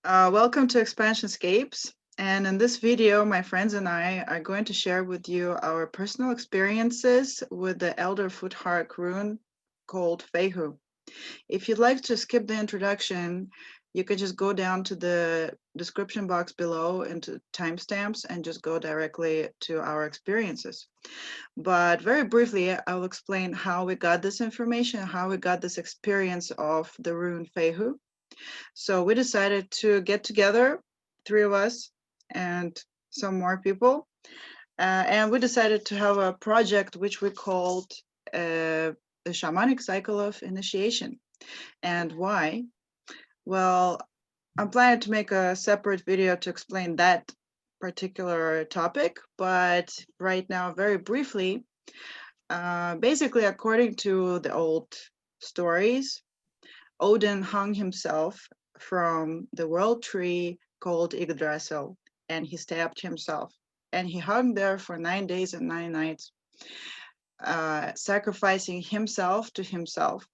Welcome to Expansionscapes. And in this video, my friends and I are going to share with you our personal experiences with the Elder Futhark rune called Fehu. If you'd like to skip the introduction, you can just go down to the description box below into timestamps and just go directly to our experiences. But very briefly, I'll explain how we got this information, how we got this experience of the rune Fehu. So we decided to get together, three of us and some more people. And we decided to have a project which we called the Shamanic Cycle of Initiation. And why? Well, I'm planning to make a separate video to explain that particular topic, but right now, very briefly, basically, according to the old stories, Odin hung himself from the world tree called Yggdrasil, and he stabbed himself. And he hung there for 9 days and 9 nights, sacrificing himself to himself.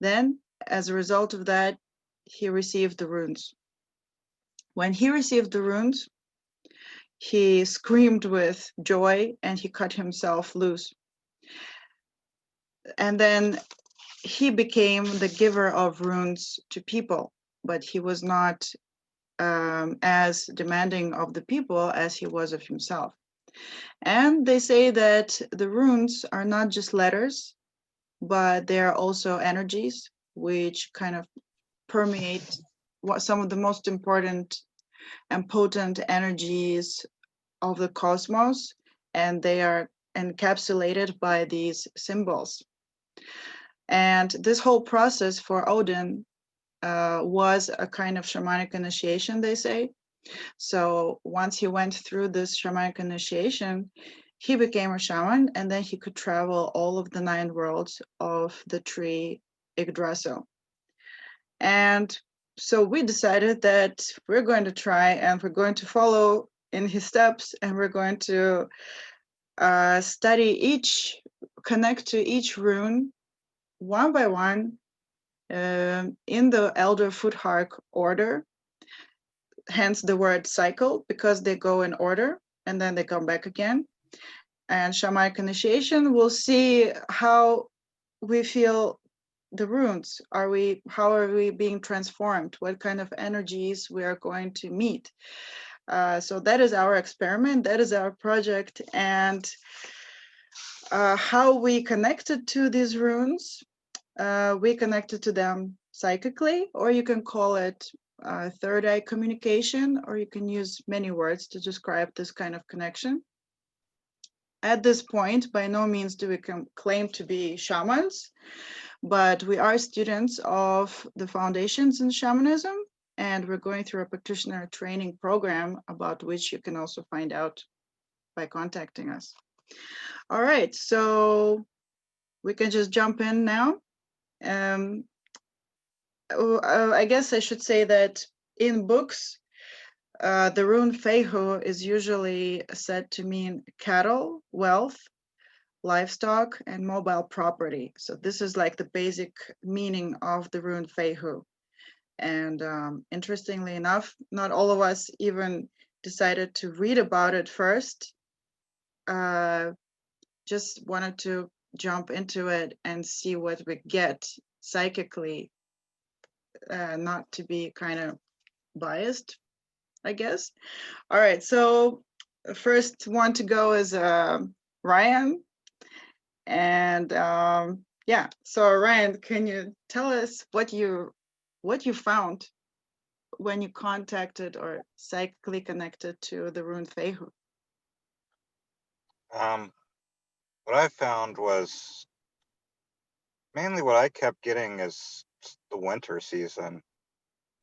Then, as a result of that, he received the runes. When he received the runes, he screamed with joy and he cut himself loose. And then he became the giver of runes to people, but he was not as demanding of the people as he was of himself. And they say that the runes are not just letters, but they are also energies which kind of permeate what some of the most important and potent energies of the cosmos, and they are encapsulated by these symbols. And this whole process for Odin was a kind of shamanic initiation, they say. So once he went through this shamanic initiation, he became a shaman, and then he could travel all of the 9 worlds of the tree Yggdrasil. And so we decided that we're going to try and we're going to follow in his steps, and we're going to connect to each rune one by one in the Elder Futhark order, hence the word cycle, because they go in order and then they come back again. And Shamanic Initiation, we'll see how we feel the runes. How are we being transformed? What kind of energies we are going to meet? So that is our experiment, that is our project, and how we connected to these runes. We connected to them psychically, or you can call it third eye communication, or you can use many words to describe this kind of connection. At this point, by no means do we claim to be shamans, but we are students of the foundations in shamanism, and we're going through a practitioner training program about which you can also find out by contacting us. All right, so we can just jump in now. I guess I should say that in books, the rune Fehu is usually said to mean cattle, wealth, livestock, and mobile property. So this is like the basic meaning of the rune Fehu. And interestingly enough, not all of us even decided to read about it first. Just wanted to jump into it and see what we get psychically, not to be kind of biased, I guess. All right, so first one to go is Ryan. And yeah, so Ryan, can you tell us what you found when you contacted or psychically connected to the rune Fehu? What I found was mainly what I kept getting is the winter season.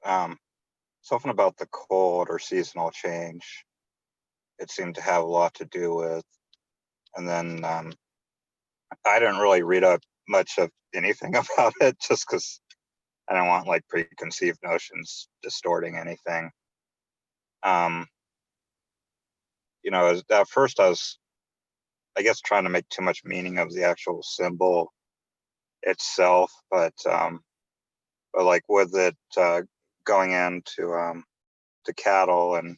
Something about the cold or seasonal change. It seemed to have a lot to do with. And then I didn't really read up much of anything about it just because I don't want like preconceived notions distorting anything. At first I was, I guess, trying to make too much meaning of the actual symbol itself, but like with it going into to cattle and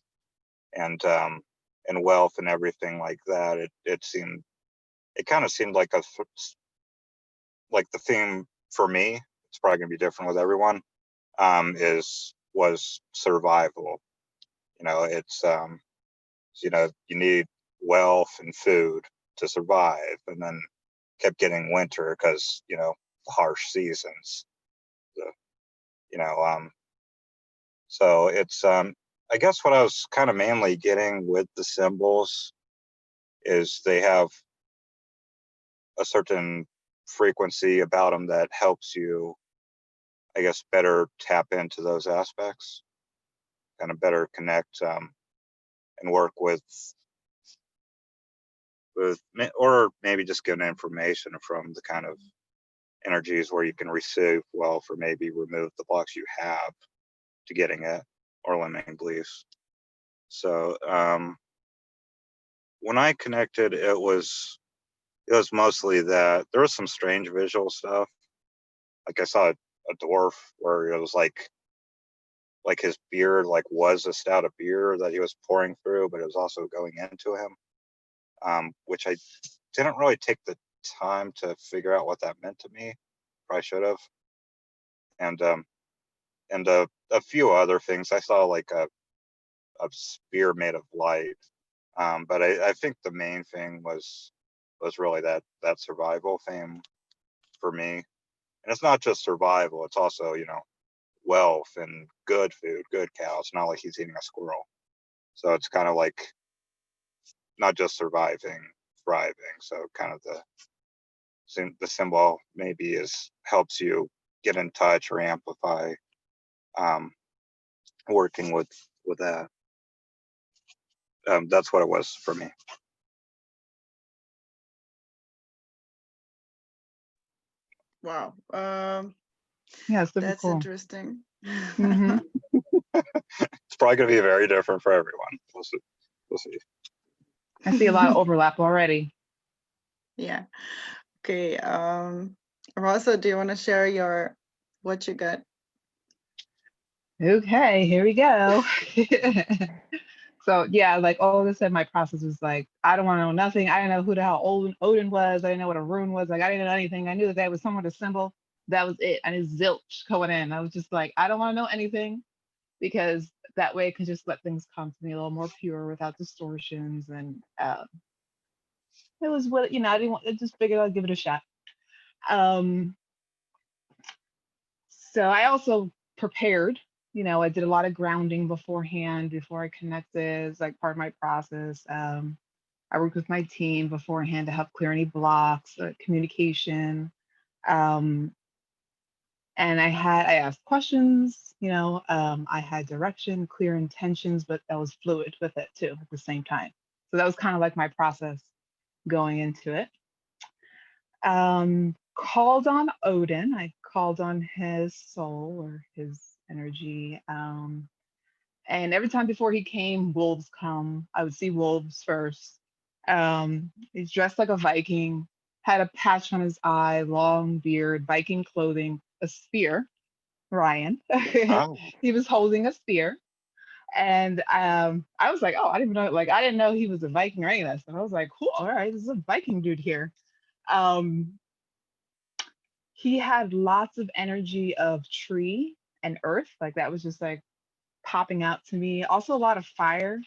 wealth and everything like that, it kind of seemed like like the theme for me, it's probably gonna be different with everyone, was survival. You know, it's you know, you need wealth and food to survive, and then kept getting winter because, you know, the harsh seasons. You know, so it's I guess what I was kind of mainly getting with the symbols is they have a certain frequency about them that helps you, I guess, better tap into those aspects, kind of better connect and work with, or maybe just get information from the kind of energies where you can receive wealth or maybe remove the blocks you have to getting it, or limiting beliefs. So when I connected, it was mostly that. There was some strange visual stuff. Like I saw a dwarf where it was like his beard was a spout of beer that he was pouring through, but it was also going into him, which I didn't really take the time to figure out what that meant to me. Probably should have. And a few other things. I saw like a spear made of light, but I think the main thing was really that survival theme for me. And it's not just survival; it's also, you know, wealth and good food, good cows. It's not like he's eating a squirrel. So it's kind of like not just surviving, thriving. So kind of the symbol maybe helps you get in touch or amplify working with that. That's what it was for me. Wow. Yeah, super That's cool. interesting. Mm-hmm. It's probably going to be very different for everyone. We'll see. I see a lot of overlap already. Yeah. Okay. Rosa, do you want to share what you got? Okay, here we go. So yeah, like all of a sudden my process was like, I don't want to know nothing. I didn't know who the hell Odin was. I didn't know what a rune was. Like I didn't know anything. I knew that was someone with a symbol. That was it. I knew zilch going in. I was just like, I don't want to know anything, because that way I could just let things come to me a little more pure without distortions. And it was what, you know, I just figured I'd give it a shot. So I also prepared, you know, I did a lot of grounding beforehand before I connected. It's like part of my process. I worked with my team beforehand to help clear any blocks, communication. And I asked questions, you know, I had direction, clear intentions, but that was fluid with it too at the same time. So that was kind of like my process going into it. Called on Odin. I called on his soul or his energy. And every time before he came, wolves come. I would see wolves first. He's dressed like a Viking, had a patch on his eye, long beard, Viking clothing, a spear. Ryan. Oh. He was holding a spear. And I was like, oh, I didn't know, like I didn't know he was a Viking or any of that stuff. I was like, cool, all right, this is a Viking dude here. He had lots of energy of tree and earth, like that was just like popping out to me. Also a lot of fire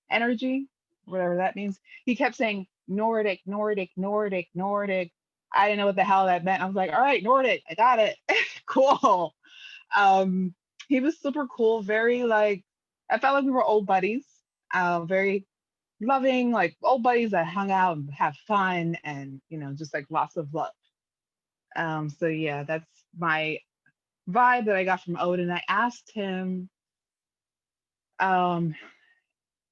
energy, whatever that means. He kept saying Nordic, Nordic, Nordic, Nordic. I didn't know what the hell that meant. I was like, all right, Nordic, I got it. Cool. He was super cool, very like, I felt like we were old buddies, very loving, like old buddies that hung out and have fun and, you know, just like lots of love. So yeah, that's my vibe that I got from Odin. I asked him, I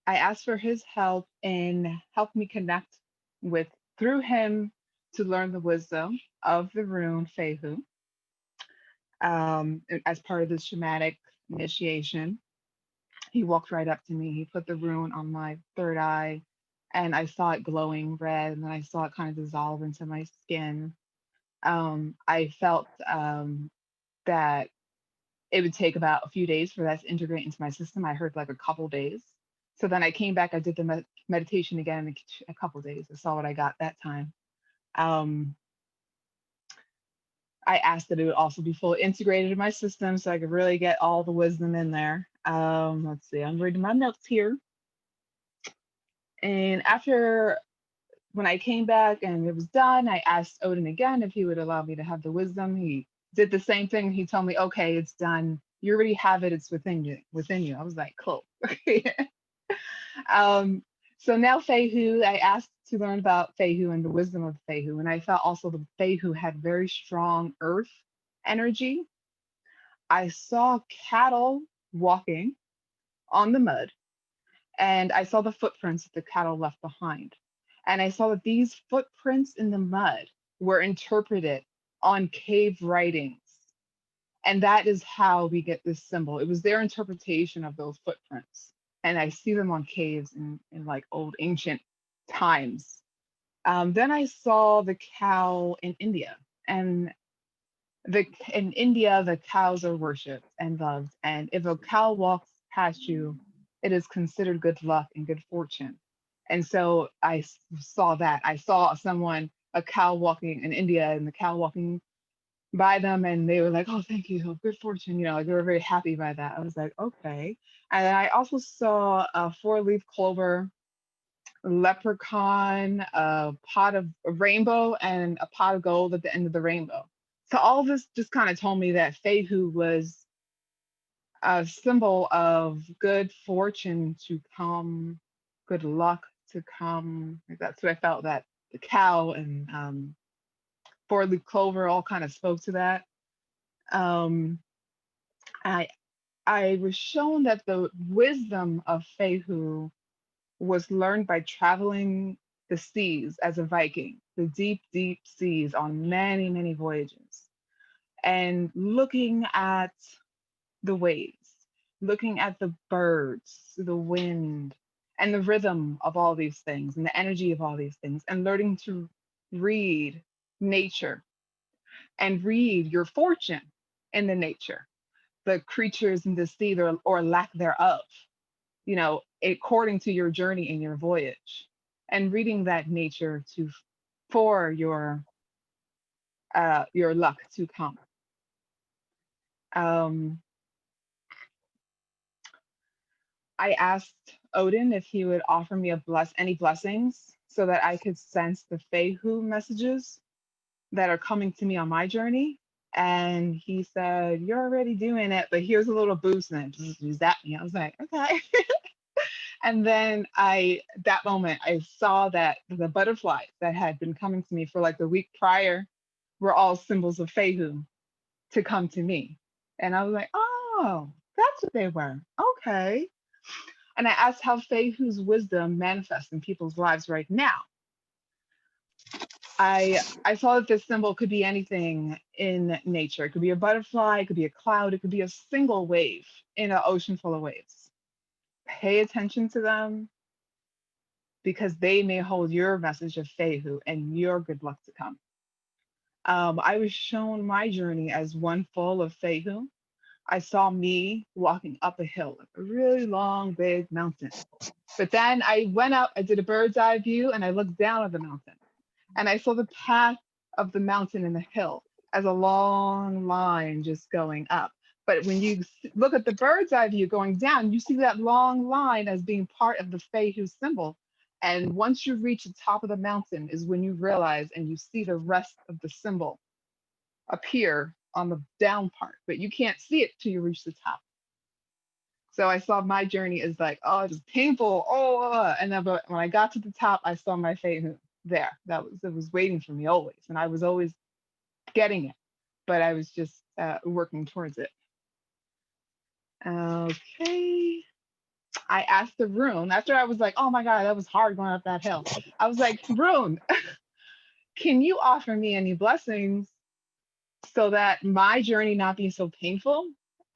asked for his help in help me connect with, through him, to learn the wisdom of the rune Fehu. As part of the Shamanic Initiation, he walked right up to me. He put the rune on my third eye, and I saw it glowing red, and then I saw it kind of dissolve into my skin. I felt that it would take about a few days for that to integrate into my system. I heard like a couple days. So then I came back, I did the meditation again in a couple days. I saw what I got that time. I asked that it would also be fully integrated in my system so I could really get all the wisdom in there. Let's see, I'm reading my notes here. And after, when I came back and it was done, I asked Odin again if he would allow me to have the wisdom. He did the same thing. He told me, okay, it's done. You already have it. It's within you. I was like, cool. So now Fehu, I asked to learn about Fehu and the wisdom of Fehu. And I felt also the Fehu had very strong earth energy. I saw cattle walking on the mud, and I saw the footprints that the cattle left behind. And I saw that these footprints in the mud were interpreted on cave writings. And that is how we get this symbol. It was their interpretation of those footprints. And I see them on caves in like old ancient times. Then I saw the cow in India. And in India, the cows are worshipped and loved. And if a cow walks past you, it is considered good luck and good fortune. And so I saw that. I saw a cow walking in India, and the cow walking by them, and they were like, oh, thank you, good fortune. You know, like they were very happy by that. I was like, okay. And I also saw a 4-leaf clover, leprechaun, a pot of a rainbow, and a pot of gold at the end of the rainbow. So all of this just kind of told me that Fehu was a symbol of good fortune to come, good luck to come. That's what I felt, that the cow and 4-leaf clover all kind of spoke to that. I was shown that the wisdom of Fehu was learned by traveling the seas as a Viking, the deep, deep seas on many, many voyages, and looking at the waves, looking at the birds, the wind, and the rhythm of all these things, and the energy of all these things, and learning to read nature and read your fortune in the nature, the creatures in the sea or lack thereof, you know, according to your journey and your voyage, and reading that nature for your luck to come. I asked Odin if he would offer me any blessings so that I could sense the Fehu messages that are coming to me on my journey. And he said, you're already doing it, but here's a little boost, and then just zapped me. I was like, okay. And then that moment, I saw that the butterflies that had been coming to me for like the week prior were all symbols of Fehu to come to me. And I was like, oh, that's what they were. Okay. And I asked how Fehu's wisdom manifests in people's lives right now. I saw that this symbol could be anything in nature. It could be a butterfly, it could be a cloud, it could be a single wave in an ocean full of waves. Pay attention to them, because they may hold your message of Fehu and your good luck to come. I was shown my journey as one full of Fehu. I saw me walking up a hill, like a really long, big mountain. But then I went up, I did a bird's eye view, and I looked down at the mountain. And I saw the path of the mountain and the hill as a long line just going up. But when you look at the bird's eye view going down, you see that long line as being part of the Fehu symbol. And once you reach the top of the mountain is when you realize and you see the rest of the symbol appear on the down part, but you can't see it till you reach the top. So I saw my journey as like, oh, it was painful. And then but when I got to the top, I saw my Fehu there. It was waiting for me always. And I was always getting it, but I was just working towards it. Okay. I asked the Rune, after I was like, oh my God, that was hard going up that hill. I was like, Rune, can you offer me any blessings so that my journey not be so painful,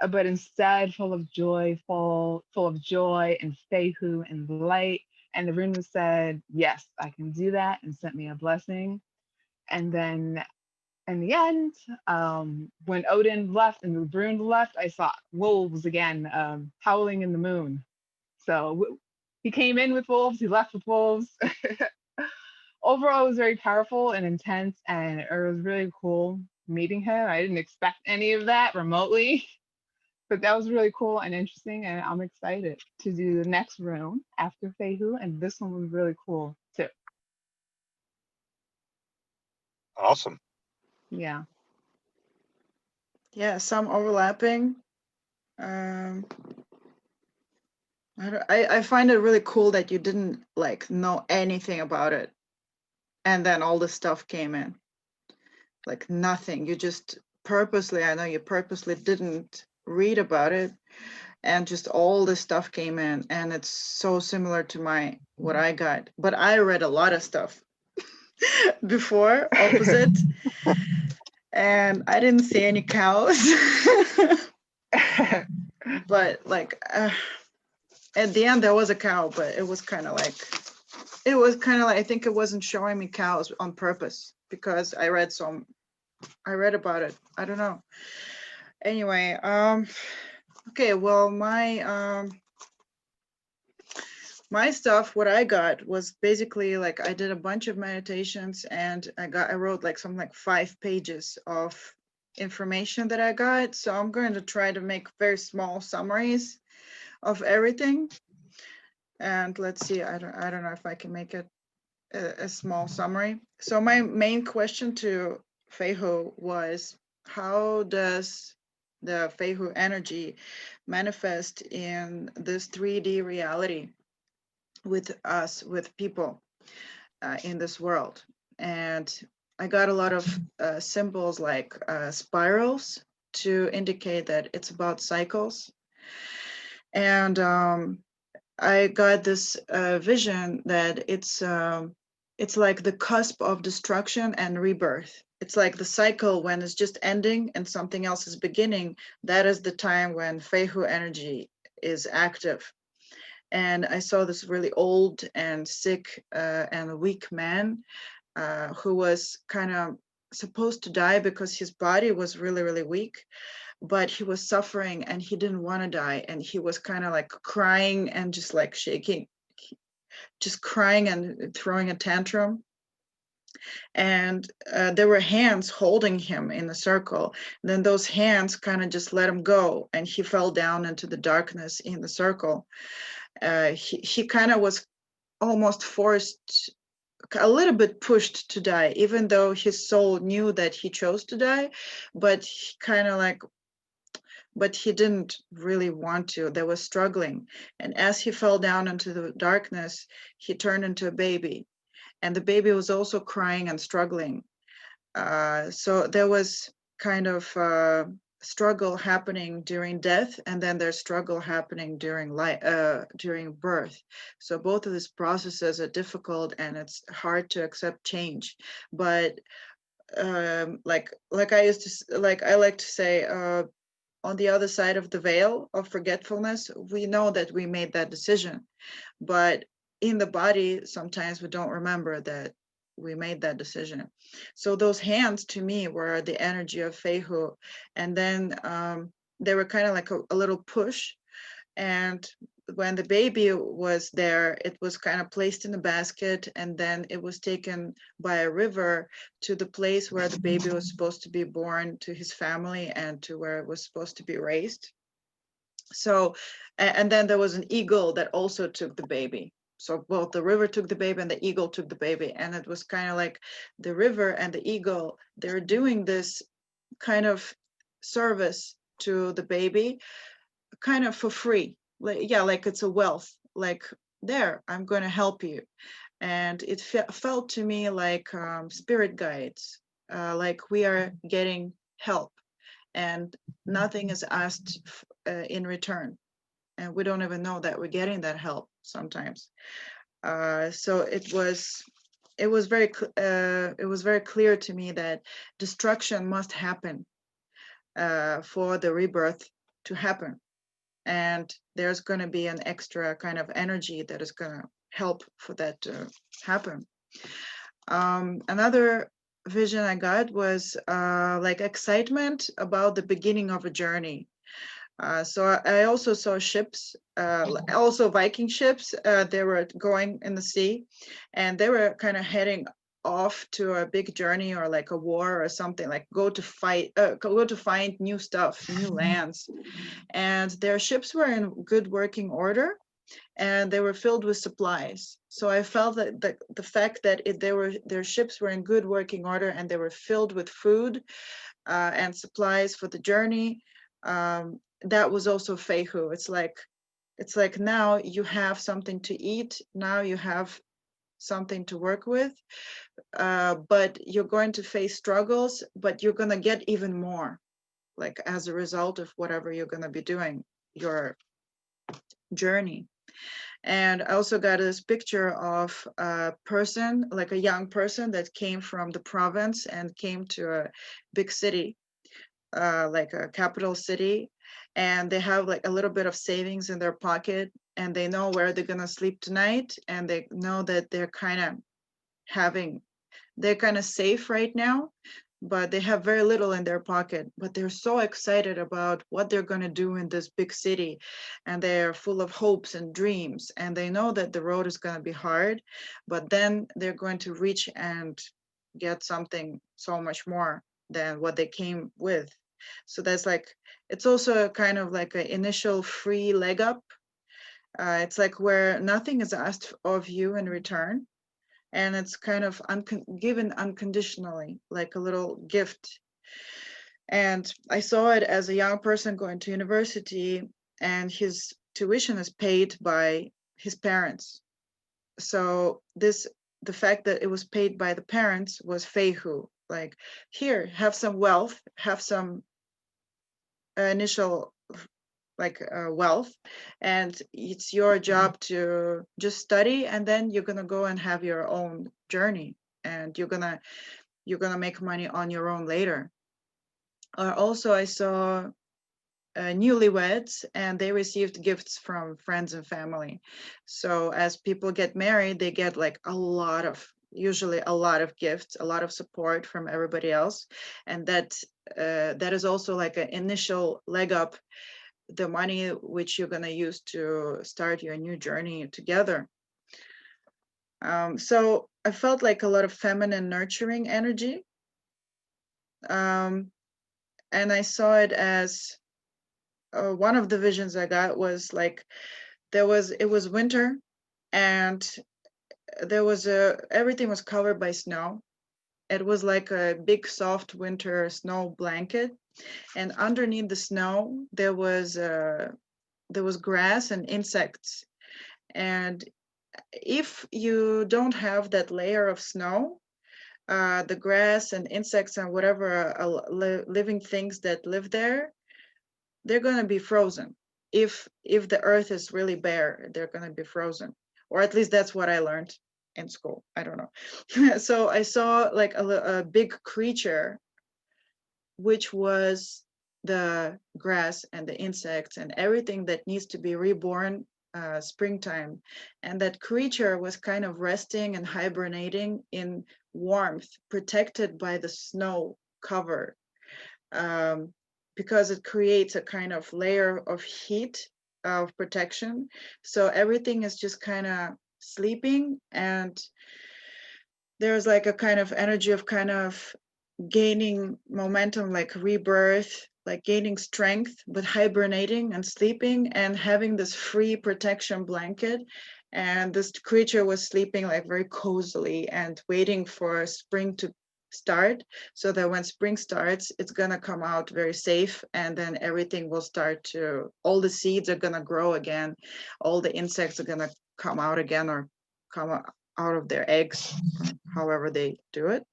but instead full of joy, full of joy and Fehu and light? And the Rune said, yes, I can do that, and sent me a blessing. And then in the end, when Odin left and the Rune left, I saw wolves again, howling in the moon. So he came in with wolves, he left with wolves. Overall, it was very powerful and intense, and it was really cool meeting him. I didn't expect any of that remotely, but that was really cool and interesting, and I'm excited to do the next room after Fehu, and this one was really cool too. Awesome. Yeah. Yeah, some overlapping. I find it really cool that you didn't like know anything about it, and then all this stuff came in. Like nothing. You just purposely, I know you purposely didn't read about it, and just all this stuff came in, and it's so similar to what I got. But I read a lot of stuff before, opposite, and I didn't see any cows. But like at the end there was a cow, but it was kind of like I think it wasn't showing me cows on purpose, because I read about it. I don't know. Anyway, okay, well, my stuff, what I got was basically like I did a bunch of meditations, and I wrote like something like 5 pages of information that I got. So I'm going to try to make very small summaries of everything. And let's see, I don't know if I can make it a small summary. So my main question to Fehu was, how does the Fehu energy manifest in this 3D reality with us, with people in this world? And I got a lot of symbols like spirals to indicate that it's about cycles. And I got this vision that it's like the cusp of destruction and rebirth. It's like the cycle when it's just ending and something else is beginning. That is the time when Fehu energy is active. And I saw this really old and sick and weak man who was kind of supposed to die because his body was really, really weak, but he was suffering and he didn't want to die. And he was kind of like crying and just like shaking, just crying and throwing a tantrum. And there were hands holding him in a circle. Then those hands kind of just let him go, and he fell down into the darkness in the circle. He kind of was almost forced, a little bit pushed to die, even though his soul knew that he chose to die, but he kind of like, but he didn't really want to. They were struggling. And as he fell down into the darkness, he turned into a baby. And the baby was also crying and struggling. So there was kind of struggle happening during death, and then there's struggle happening during birth. So both of these processes are difficult, and it's hard to accept change. But like I like to say, on the other side of the veil of forgetfulness, we know that we made that decision, but in the body, sometimes we don't remember that we made that decision. So those hands to me were the energy of Fehu. And then they were kind of like a little push. And when the baby was there, it was kind of placed in a basket, and then it was taken by a river to the place where the baby was supposed to be born, to his family, and to where it was supposed to be raised. So, and then there was an eagle that also took the baby. So both the river took the baby and the eagle took the baby. And it was kind of like the river and the eagle, they're doing this kind of service to the baby, kind of for free. Like, yeah, like it's a wealth, like, there, I'm going to help you. And it felt to me like spirit guides, like we are getting help and nothing is asked in return. And we don't even know that we're getting that help sometimes. So it was very clear to me that destruction must happen for the rebirth to happen. And there's going to be an extra kind of energy that is going to help for that to happen. Another vision I got was like excitement about the beginning of a journey. So I also saw ships, also Viking ships. They were going in the sea, and they were kind of heading off to a big journey or like a war or something, like go to find new stuff, new lands. And their ships were in good working order, and they were filled with supplies. So I felt that the fact that their ships were in good working order and they were filled with food and supplies for the journey, that was also Fehu. It's like now you have something to eat, now you have something to work with, but you're going to face struggles, but you're going to get even more, like as a result of whatever you're going to be doing, your journey. And I also got this picture of a person, like a young person that came from the province and came to a big city, like a capital city, and they have like a little bit of savings in their pocket, and they know where they're gonna sleep tonight, and they know that they're kind of safe right now, but they have very little in their pocket, but they're so excited about what they're going to do in this big city, and they're full of hopes and dreams, and they know that the road is going to be hard, but then they're going to reach and get something so much more than what they came with. So that's like, it's also kind of like an initial free leg up. It's like where nothing is asked of you in return, and it's kind of given unconditionally, like a little gift. And I saw it as a young person going to university, and his tuition is paid by his parents. So the fact that it was paid by the parents was Fehu, like, here, have some wealth, have some initial wealth, and it's your job to just study, and then you're gonna go and have your own journey, and you're gonna make money on your own later. Also, I saw newlyweds, and they received gifts from friends and family. So as people get married, they get like usually a lot of gifts, a lot of support from everybody else, and that is also like an initial leg up, the money which you're going to use to start your new journey together. So I felt like a lot of feminine nurturing energy. And I saw it as one of the visions I got was like, it was winter, and everything was covered by snow. It was like a big soft winter snow blanket, and underneath the snow there was grass and insects. And if you don't have that layer of snow, the grass and insects and whatever living things that live there, they're going to be frozen. If the earth is really bare, they're going to be frozen, or at least that's what I learned in school. I don't know. So I saw like a big creature, which was the grass and the insects and everything that needs to be reborn springtime. And that creature was kind of resting and hibernating in warmth, protected by the snow cover, because it creates a kind of layer of heat, of protection. So everything is just kind of sleeping, and there's like a kind of energy of kind of gaining momentum, like rebirth, like gaining strength, but hibernating and sleeping and having this free protection blanket. And this creature was sleeping like very cozily and waiting for spring to start, so that when spring starts, it's gonna come out very safe, and then everything will start to, all the seeds are gonna grow again, all the insects are gonna come out again, or come out of their eggs, however they do it.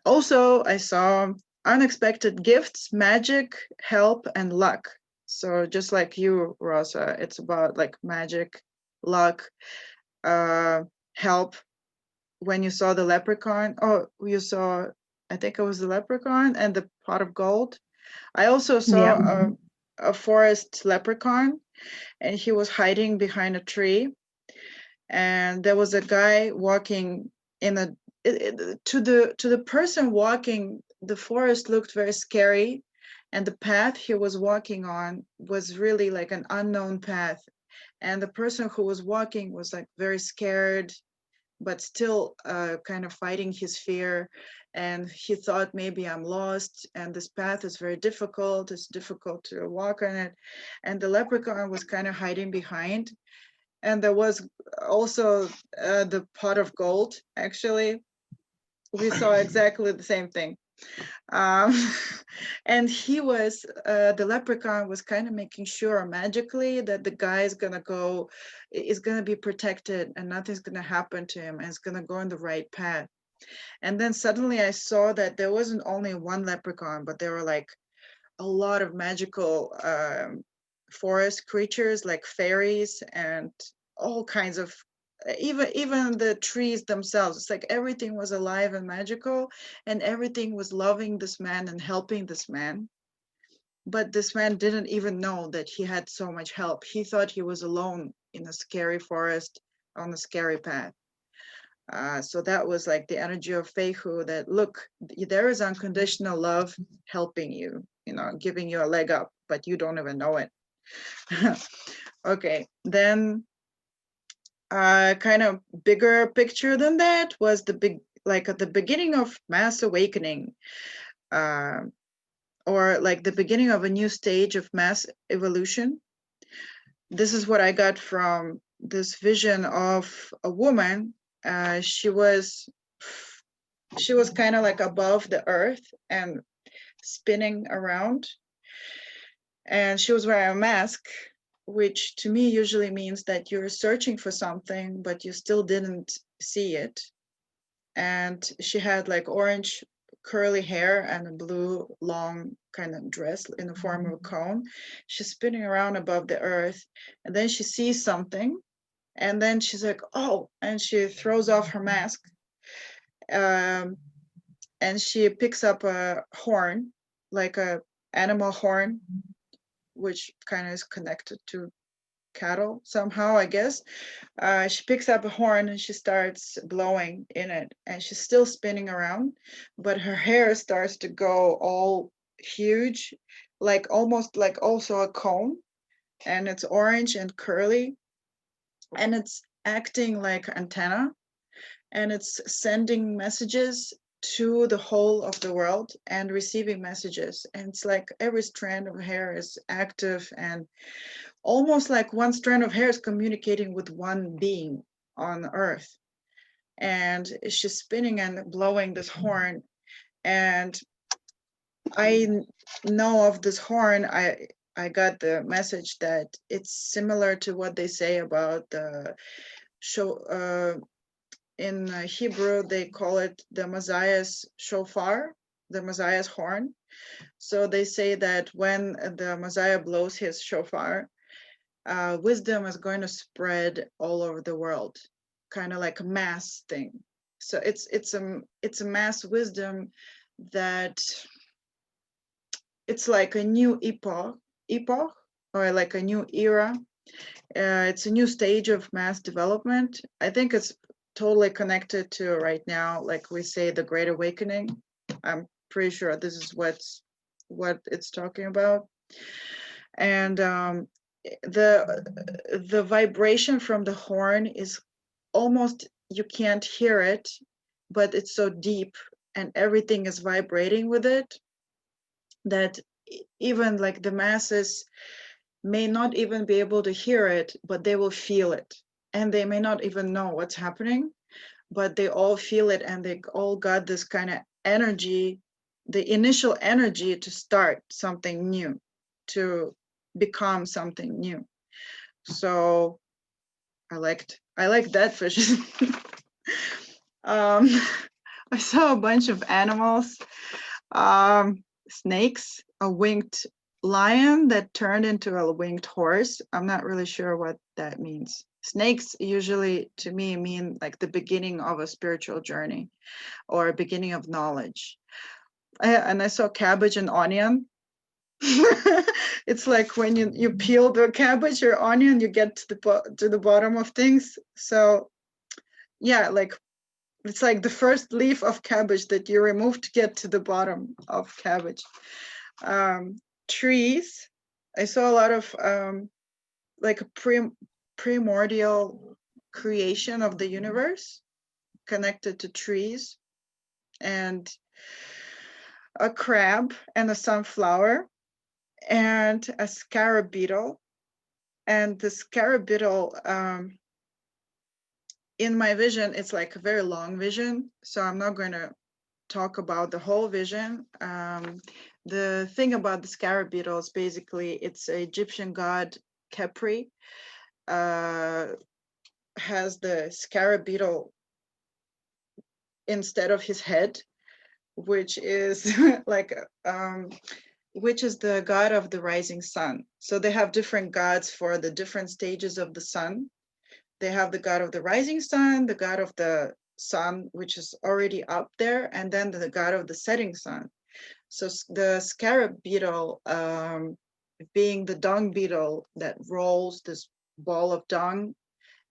Also, I saw unexpected gifts, magic, help, and luck. So just like you, Rosa, it's about like magic, luck, help. When you saw the leprechaun, you saw, I think it was the leprechaun and the pot of gold. I also saw a forest leprechaun, and he was hiding behind a tree. And there was a guy walking in a to the person walking, the forest looked very scary, and the path he was walking on was really like an unknown path, and the person who was walking was like very scared, but still kind of fighting his fear. And he thought, maybe I'm lost, and this path is very difficult. It's difficult to walk on it. And the leprechaun was kind of hiding behind. And there was also the pot of gold, actually. We saw exactly the same thing. And he was, the leprechaun was kind of making sure magically that the guy is gonna be protected and nothing's gonna happen to him, and is gonna go on the right path. And then suddenly I saw that there wasn't only one leprechaun, but there were like a lot of magical forest creatures, like fairies and all kinds of, even the trees themselves. It's like everything was alive and magical, and everything was loving this man and helping this man. But this man didn't even know that he had so much help. He thought he was alone in a scary forest on a scary path. So that was like the energy of Fehu, that look, there is unconditional love helping you, giving you a leg up, but you don't even know it. Okay, then kind of bigger picture than that was like at the beginning of mass awakening, or like the beginning of a new stage of mass evolution. This is what I got from this vision of a woman. She was kind of like above the earth and spinning around, and she was wearing a mask, which to me usually means that you're searching for something but you still didn't see it. And she had like orange curly hair and a blue long kind of dress in the form of a cone. She's spinning around above the earth, and then she sees something, and then she's like, oh, and she throws off her mask, and she picks up a horn, like a animal horn, which kind of is connected to cattle somehow, I guess. She picks up a horn and she starts blowing in it, and she's still spinning around, but her hair starts to go all huge, like almost like also a cone, and it's orange and curly, and it's acting like antenna, and it's sending messages to the whole of the world and receiving messages. And it's like every strand of hair is active, and almost like one strand of hair is communicating with one being on earth. And she's spinning and blowing this horn. And I know of this horn, I got the message that it's similar to what they say about the show. In Hebrew, they call it the Messiah's shofar, the Messiah's horn. So they say that when the Messiah blows his shofar, wisdom is going to spread all over the world, kind of like a mass thing. So it's a mass wisdom that it's like a new epoch, or like a new era. It's a new stage of mass development. I think it's totally connected to right now, like we say, the Great Awakening. I'm pretty sure this is what it's talking about. And the vibration from the horn is almost, you can't hear it, but it's so deep and everything is vibrating with it, that even like the masses may not even be able to hear it, but they will feel it. And they may not even know what's happening, but they all feel it, and they all got this kind of energy, the initial energy to start something new, to become something new. So I liked that vision. I saw a bunch of animals, snakes, a winged lion that turned into a winged horse. I'm not really sure what that means. Snakes usually to me mean like the beginning of a spiritual journey or a beginning of knowledge. And I saw cabbage and onion. It's like when you peel the cabbage or onion, you get to the bottom of things. So yeah, like It's like the first leaf of cabbage that you remove to get to the bottom of cabbage. Trees. I saw a lot of like a primordial creation of the universe connected to trees, and a crab and a sunflower and a scarab beetle. And the scarab beetle, in my vision, it's like a very long vision, so I'm not going to talk about the whole vision. The thing about the scarab beetle is basically it's an Egyptian god Khepri, has the scarab beetle instead of his head, which is like which is the god of the rising sun. So they have different gods for the different stages of the sun. They have the god of the rising sun, the god of the sun, which is already up there, and then the god of the setting sun. So the scarab beetle, being the dung beetle that rolls this ball of dung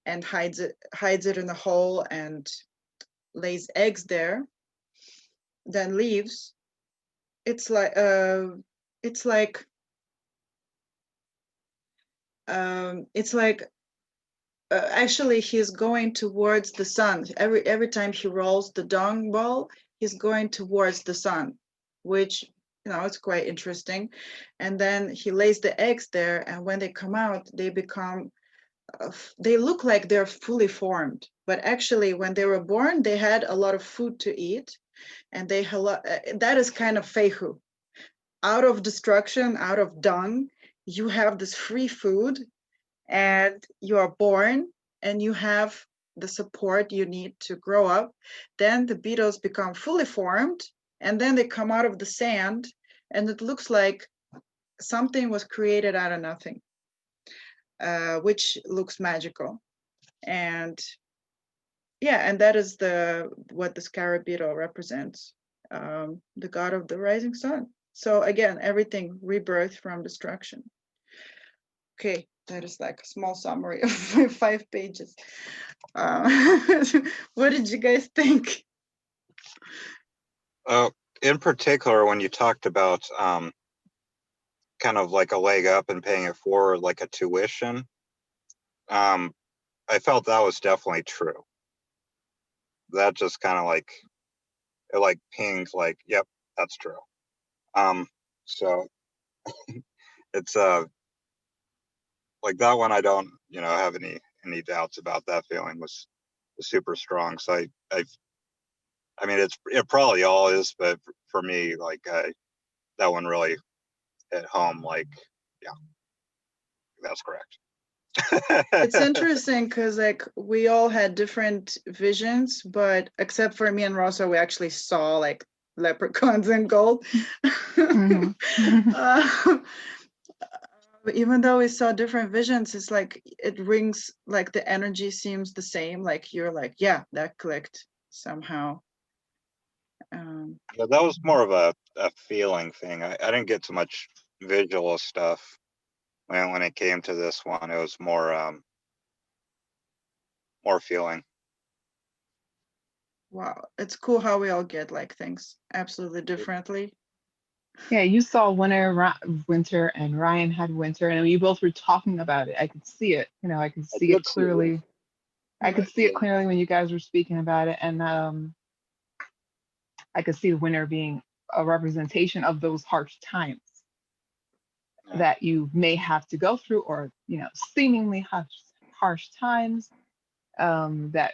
and hides it in a hole and lays eggs there, then leaves. It's like actually he's going towards the sun. Every time he rolls the dung ball, he's going towards the sun, which, you know, it's quite interesting. And then he lays the eggs there, and when they come out, they become they look like they're fully formed, but actually when they were born, they had a lot of food to eat, and that is kind of Fehu. Out of destruction, out of dung, you have this free food, and you are born, and you have the support you need to grow up. Then the beetles become fully formed, and then they come out of the sand, and it looks like something was created out of nothing, which looks magical. And yeah, and that is what the Scarab Beetle represents, the god of the rising sun. So again, everything rebirth from destruction. Okay, that is like a small summary of 5 pages. What did you guys think? In particular, when you talked about kind of like a leg up and paying it forward, like a tuition, I felt that was definitely true. That just kind of like, it like pinged like, yep, that's true. So it's like that one, I don't, you know, have any doubts about. That feeling was super strong. So I mean, it probably all is, but for me, like that one really hit home. Like, yeah, that's correct. It's interesting because like we all had different visions, but except for me and Rosa, we actually saw like leprechauns in gold. Even though we saw different visions, it's like it rings, like the energy seems the same. Like you're like, yeah, that clicked somehow. But that was more of a feeling thing. I didn't get too much visual stuff when it came to this one. It was more feeling. Wow, it's cool how we all get like things absolutely differently. Yeah, you saw winter, and Ryan had winter, and you both were talking about it. I could see it. You know, I could see it clearly. I could see it clearly when you guys were speaking about it, and I could see the winter being a representation of those harsh times that you may have to go through, or you know, seemingly harsh times that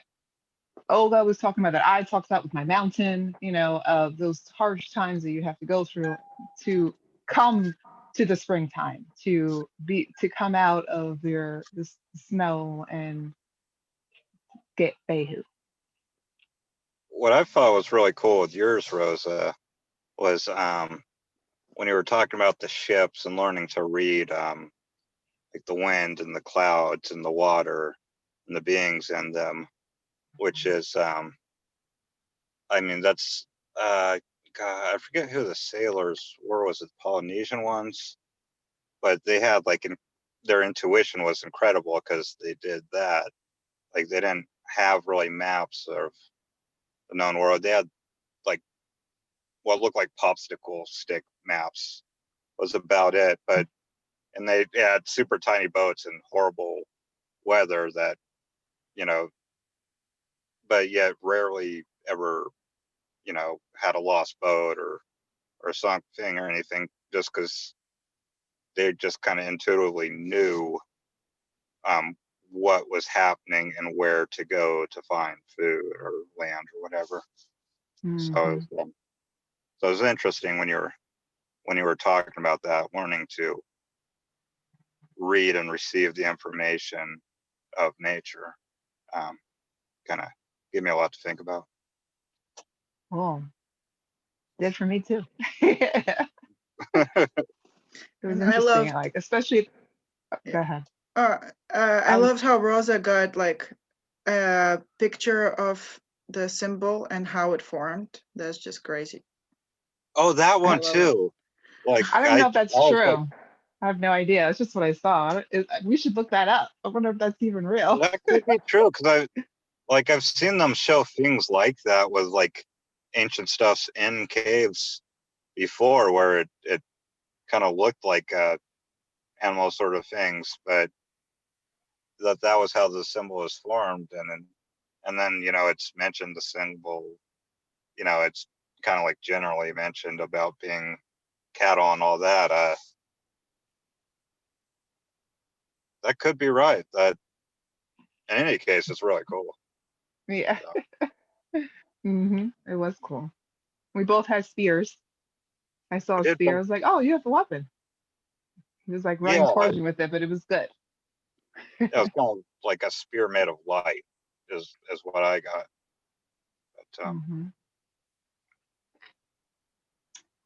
Olga was talking about, that I talked about with my mountain. You know, those harsh times that you have to go through to come to the springtime, to come out of this snow and get Fehu. What I thought was really cool with yours, Rosa, was when you were talking about the ships and learning to read like the wind and the clouds and the water and the beings in them, which is I mean, that's God, I forget who the sailors were. Was it Polynesian ones? But they had like their intuition was incredible because they did that. Like they didn't have really maps of known world. They had like what looked like popsicle stick maps was about it, but and they had super tiny boats and horrible weather that, you know, but yet rarely ever, you know, had a lost boat or something or anything, just because they just kind of intuitively knew what was happening and where to go to find food or land or whatever. Mhm. So it was interesting when you were talking about that, learning to read and receive the information of nature. Kind of gave me a lot to think about. Cool. Did for me too. It was And I interesting, loved, like especially. yeah. Go ahead. I loved how Rosa got like a picture of the symbol and how it formed. That's just crazy. Oh, that I one love it. too. Like I don't even I know if that's was like, true. I have no idea. It's just what I saw. We should look that up. I wonder if that's even real. that could be true, because I've seen them show things like that with like ancient stuffs in caves before, where it kind of looked like animal sort of things, but that was how the symbol was formed, and then you know it's mentioned the symbol, you know, it's kind of like generally mentioned about being cattle and all that. That could be right. That in any case, it's really cool. Yeah. So, It was cool. We both had spears. I saw I a did spear. I some, was like, oh, you have a weapon. He was like running yeah, towards me with it, but it was good. it was kind of like a spear made of light, is what I got. But Of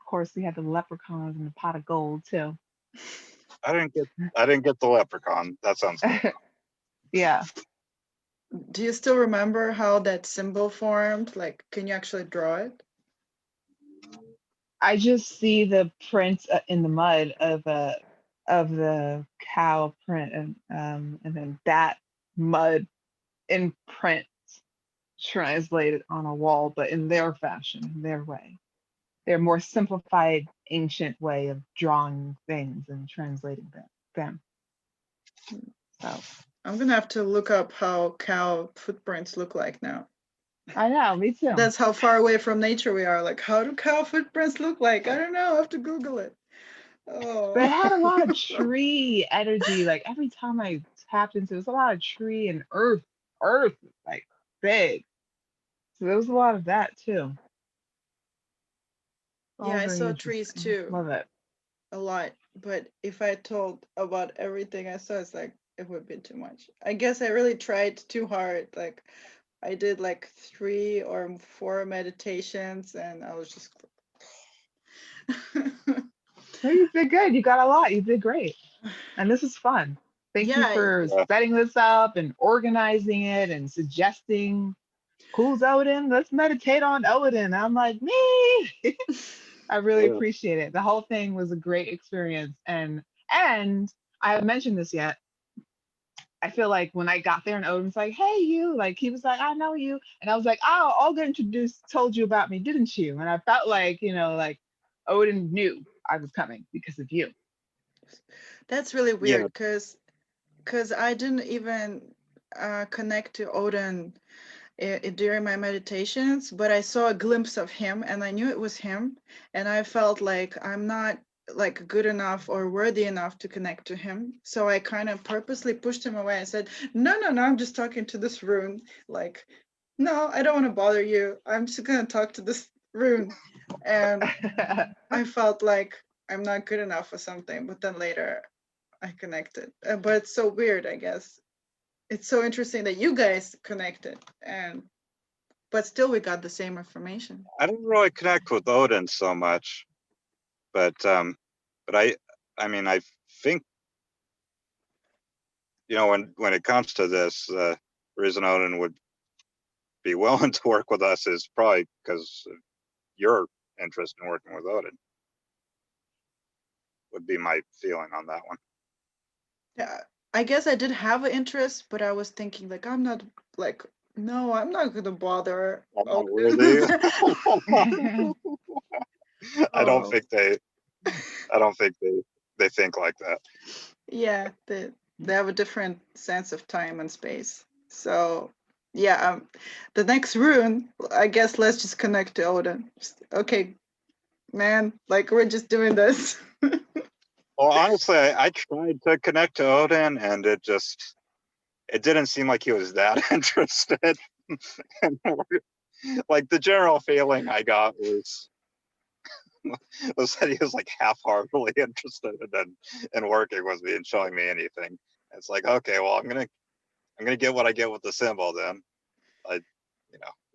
course, we had the leprechauns and the pot of gold too. I didn't get the leprechaun. That sounds cool. Yeah. Do you still remember how that symbol formed? Like, can you actually draw it? I just see the print in the mud of the cow print, and then that mud imprint translated on a wall, but in their fashion, in their way, their more simplified, ancient way of drawing things and translating them. So I'm gonna have to look up how cow footprints look like now. I know, me too. That's how far away from nature we are. Like, how do cow footprints look like? I don't know. I have to Google it. But it Oh. had a lot of tree energy. Like every time I tapped into it, was a lot of tree and earth, like big. So there was a lot of that too. Yeah, All I very saw trees interesting. too, Love it. a lot. But if I told about everything I saw, it's like it would be too much. I guess I really tried too hard. Like, I did like 3 or 4 meditations, and I was just. No, you did good. You got a lot. You did great. And this is fun. Thank you Yeah, for Yeah, setting this up and organizing it and suggesting who's Odin? Let's meditate on Odin. I'm like, me. I really yeah. appreciate it. The whole thing was a great experience. And I haven't mentioned this yet. I feel like when I got there and Odin's like, hey, you, like he was like, I know you. And I was like, oh, Olga introduced, told you about me, didn't you? And I felt like, like Odin knew I was coming because of you. that's really Yeah. weird because I didn't even connect to Odin during my meditations, but I saw a glimpse of him and I knew it was him, and I felt like I'm not like good enough or worthy enough to connect to him. So I kind of purposely pushed him away. I said, no, I'm just talking to this rune. Like, no, I don't want to bother you. I'm just gonna talk to this rune. And I felt like I'm not good enough or something, but then later I connected. But it's so weird, I guess. It's so interesting that you guys connected, and but still we got the same information. I didn't really connect with Odin so much, but I mean, I think, you know, when it comes to this, the reason Odin would be willing to work with us is probably because of your interest in working with Odin. Would be my feeling on that one. Yeah, I guess I did have an interest, but I was thinking like I'm not like No, I'm not gonna bother. I'm not Odin. worthy. I don't Oh. think they think like that. Yeah, they have a different sense of time and space. So yeah, the next rune, I guess let's just connect to Odin. Okay, man, like we're just doing this. Well, honestly, I tried to connect to Odin, and it didn't seem like he was that interested. Like the general feeling I got was that he was like half-heartedly interested in working with me and showing me anything. It's like, okay, well, I'm gonna get what I get with the symbol then.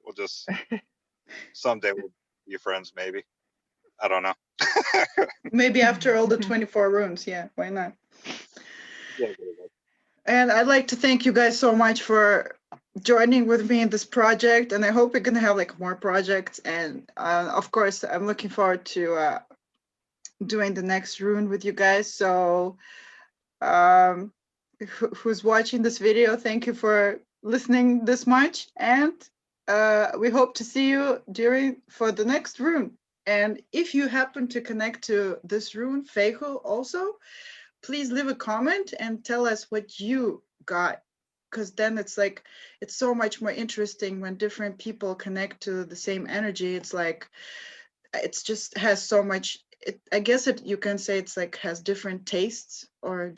We'll just someday we'll be friends, maybe. I don't know. Maybe after all the 24 runes, yeah, why not? Yeah, And I'd like to thank you guys so much for joining with me in this project, and I hope we're gonna have like more projects. And of course, I'm looking forward to doing the next rune with you guys. So who's watching this video, thank you for listening this much, and we hope to see you for the next rune. And if you happen to connect to this rune, Fehu, also, please leave a comment and tell us what you got, because then it's so much more interesting when different people connect to the same energy. It's like it's just has so much. I guess you can say it's like has different tastes or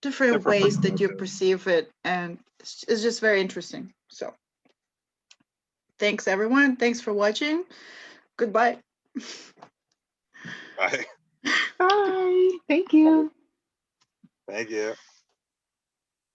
different ways that you perceive it, and it's just very interesting. So thanks everyone, thanks for watching, goodbye. Bye. Bye. Thank you. Thank you.